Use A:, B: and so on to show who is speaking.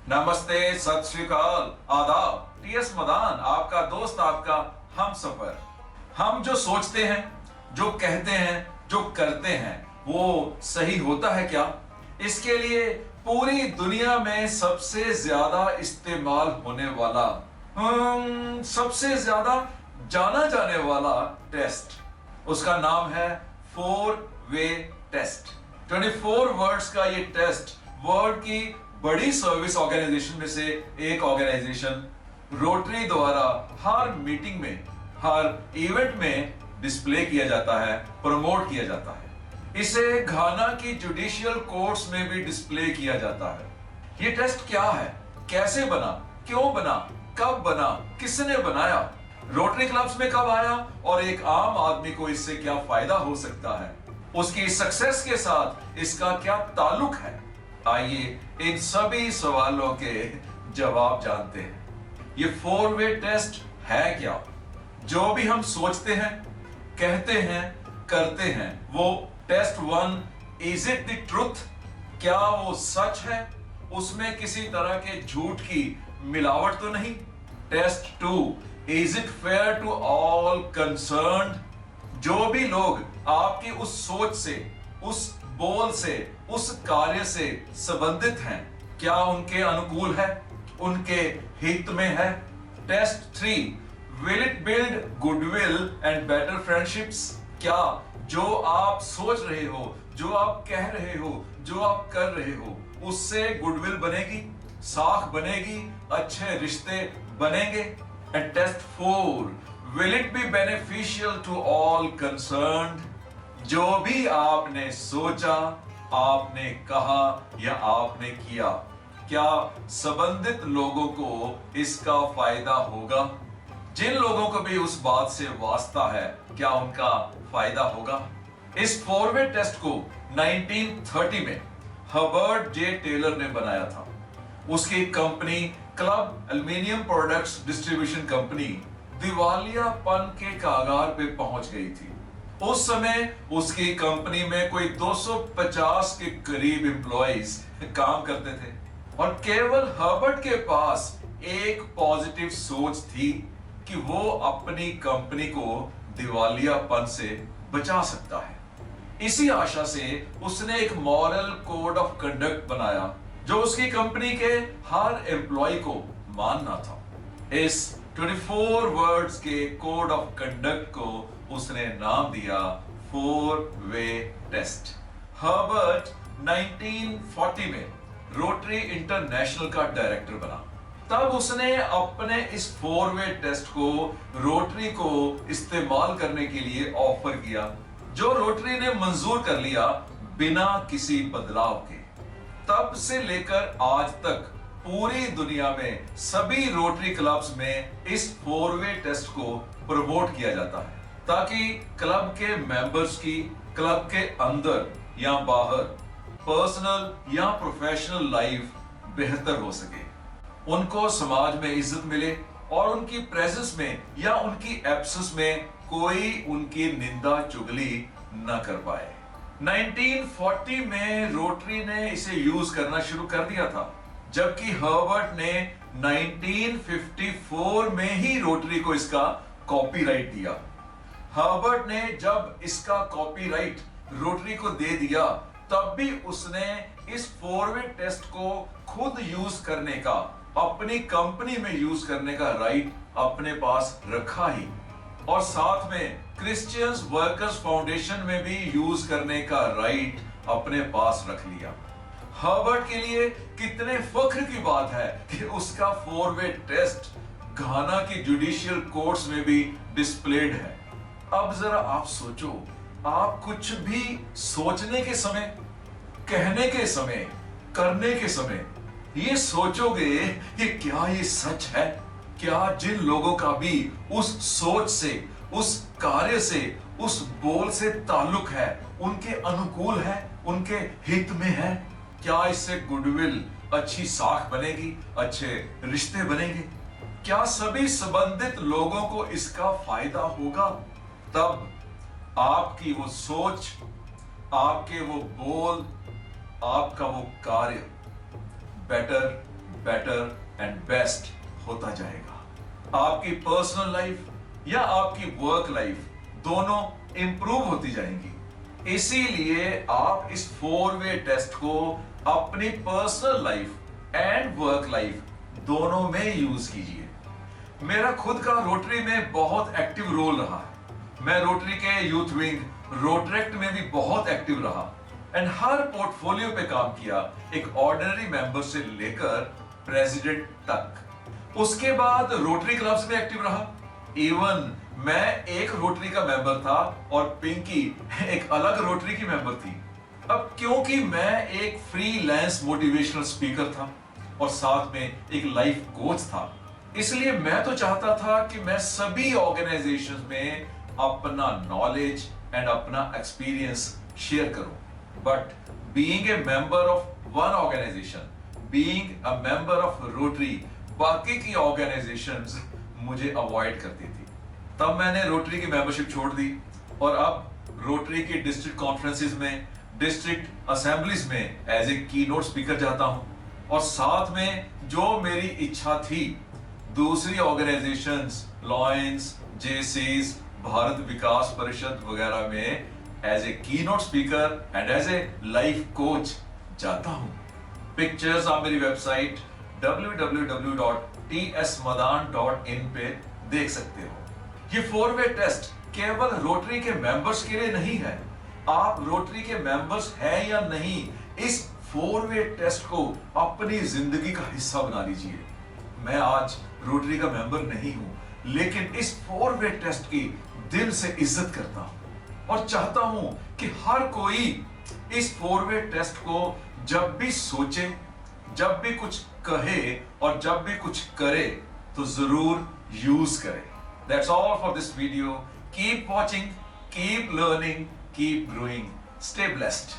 A: नमस्ते, सत श्री अकाल, आदाब। टीएस मदान, आपका दोस्त, आपका हम सफर। हम जो सोचते हैं, जो कहते हैं, जो करते हैं, वो सही होता है क्या? इसके लिए पूरी दुनिया में सबसे ज्यादा इस्तेमाल होने वाला, सबसे ज्यादा जाना जाने वाला टेस्ट, उसका नाम है 4-वे टेस्ट। 24 वर्ड्स का ये टेस्ट वर्ल्ड की बड़ी सर्विस ऑर्गेनाइजेशन में से एक ऑर्गेनाइजेशन रोटरी द्वारा हर मीटिंग में, हर इवेंट में डिस्प्ले किया जाता है, प्रमोट किया जाता है। इसे घाना की जुडिशियल कोर्ट्स में भी डिस्प्ले किया जाता है। ये टेस्ट क्या है, कैसे बना, क्यों बना, कब बना, किसने बनाया, रोटरी क्लब्स में कब आया और एक आम आदमी को इससे क्या फायदा हो सकता है, उसकी सक्सेस के साथ इसका क्या ताल्लुक है। आइए इन सभी सवालों के जवाब जानते हैं। ये 4-वे टेस्ट है क्या? जो भी हम सोचते हैं, कहते हैं, करते हैं, वो test 1, is it the truth? क्या वो सच है? उसमें किसी तरह के झूठ की मिलावट तो नहीं? Test 2, is it fair to all concerned? जो भी लोग आपकी उस सोच से, उस बोल से, उस कार्य से संबंधित हैं, क्या उनके अनुकूल है, उनके हित में है? Test 3, will it build goodwill and better friendships? क्या जो आप सोच रहे हो, जो आप कह रहे हो, जो आप कर रहे हो, उससे गुडविल बनेगी, साख बनेगी, अच्छे रिश्ते बनेंगे? And test 4, will it be beneficial to all concerned? जो भी आपने सोचा, आपने कहा या आपने किया, क्या संबंधित लोगों को इसका फायदा होगा? जिन लोगों को भी उस बात से वास्ता है, क्या उनका फायदा होगा? इस 4-वे टेस्ट को 1930 में हर्बर्ट जे टेलर ने बनाया था। उसकी company club aluminium products distribution company दिवालियापन के कगार पे पहुंच गई थी। उस समय उसकी कंपनी में कोई 250 के करीब एम्प्लॉइज काम करते थे और केवल हर्बर्ट के पास एक पॉजिटिव सोच थी कि वो अपनी कंपनी को दिवालियापन से बचा सकता है। इसी आशा से उसने एक मॉरल कोड ऑफ कंडक्ट बनाया जो उसकी कंपनी के हर एम्प्लॉय को मानना था। इस 24 वर्ड्स के कोड ऑफ कंडक्ट को उसने नाम दिया 4-वे टेस्ट। हर्बर्ट 1940 में रोटरी इंटरनेशनल का डायरेक्टर बना। तब उसने अपने इस 4-वे टेस्ट को रोटरी को इस्तेमाल करने के लिए ऑफर किया, जो रोटरी ने मंजूर कर लिया बिना किसी बदलाव के। तब से लेकर आज तक पूरी दुनिया में सभी रोटरी क्लब्स में इस 4-वे टेस्ट को प्रमोट किया जाता है ताकि क्लब के मेंबर्स की क्लब के अंदर या बाहर पर्सनल या प्रोफेशनल लाइफ बेहतर हो सके, उनको समाज में इज्जत मिले और उनकी प्रेजेंस में या उनकी एब्सेंस में कोई उनकी निंदा चुगली न कर पाए। 1940 में रोटरी ने इसे यूज करना शुरू कर दिया था, जबकि हर्बर्ट ने 1954 में ही रोटरी को इसका कॉपीराइट दिया। हर्बर्ट ने जब इसका कॉपीराइट रोटरी को दे दिया, तब भी उसने इस 4-वे टेस्ट को खुद यूज करने का, अपनी कंपनी में यूज करने का राइट अपने पास रखा ही, और साथ में क्रिश्चियंस वर्कर्स फाउंडेशन में भी यूज करने का राइट अपने पास रख लिया। हर्बर्ट के लिए कितने फख्र की बात है कि उसका 4-वे टेस्ट घाना की जुडिशियल कोर्ट्स में भी डिस्प्लेड है। अब जरा आप सोचो, आप कुछ भी सोचने के समय, कहने के समय, करने के समय ये सोचोगे कि क्या ये सच है? क्या जिन लोगों का भी उस सोच से, उस कार्य से, उस बोल से ताल्लुक है, उनके अनुकूल है, उनके हित में है? क्या इससे गुडविल, अच्छी साख बनेगी, अच्छे रिश्ते बनेंगे? क्या सभी संबंधित लोगों को इसका फायदा होगा? तब आपकी वो सोच, आपके वो बोल, आपका वो कार्य बेटर, बेटर एंड बेस्ट होता जाएगा। आपकी पर्सनल लाइफ या आपकी वर्क लाइफ दोनों इंप्रूव होती जाएंगी। इसीलिए आप इस 4-वे टेस्ट को अपनी personal life and work life दोनों में यूज कीजिए। मेरा खुद का रोटरी में बहुत एक्टिव रोल रहा है। मैं रोटरी के यूथ विंग रोटरेक्ट में भी बहुत एक्टिव रहा एंड हर पोर्टफोलियो पे काम किया, एक ऑर्डिनरी मेंबर से लेकर प्रेसिडेंट तक। उसके बाद रोटरी क्लब्स में एक्टिव रहा। इवन मैं एक रोटरी का मेंबर था और पिंकी एक अलग रोटरी की मेंबर थी। अब क्योंकि मैं एक फ्रीलांस मोटिवेशनल स्पीकर था और साथ में एक लाइफ कोच था, इसलिए मैं तो चाहता था कि मैं सभी ऑर्गेनाइजेशंस में अपना नॉलेज एंड अपना एक्सपीरियंस शेयर करूं। But being a member of one organisation, being a member of Rotary, बाकी की ऑर्गेनाइजेशंस मुझे अवॉइड करती थी। तब मैंने रोटरी की मेंबरशिप छोड़ दी और अब रोटरी की डिस्ट्रिक्ट कॉन्फ्रेंसेस में, डिस्ट्रिक्ट असेंबलीज में एज ए कीनोट स्पीकर जाता हूं और साथ में जो मेरी इच्छा थी दूसरी organisations, Lions, Jaycees, Bharat Vikas Parishad वगैरह में as a keynote speaker and as a life coach जाता हूं। पिक्चर्स आप मेरी वेबसाइट www.tsmadan.in पे देख सकते हो। ये 4-वे टेस्ट केवल रोटरी के मेंबर्स के लिए नहीं है। आप रोटरी के मेंबर्स हैं या नहीं, इस 4-वे टेस्ट को अपनी जिंदगी का हिस्सा बना लीजिए। मैं आज रोटरी का मेंबर नहीं हूं, लेकिन इस 4-वे टेस्ट की दिल से इज्जत करता हूं और चाहता हूं कि हर कोई इस 4-वे टेस्ट को जब भी सोचे, जब भी कुछ कहे और जब भी कुछ करे तो जरूर यूज करे। That's all for this video. Keep watching, keep learning, keep growing. Stay blessed.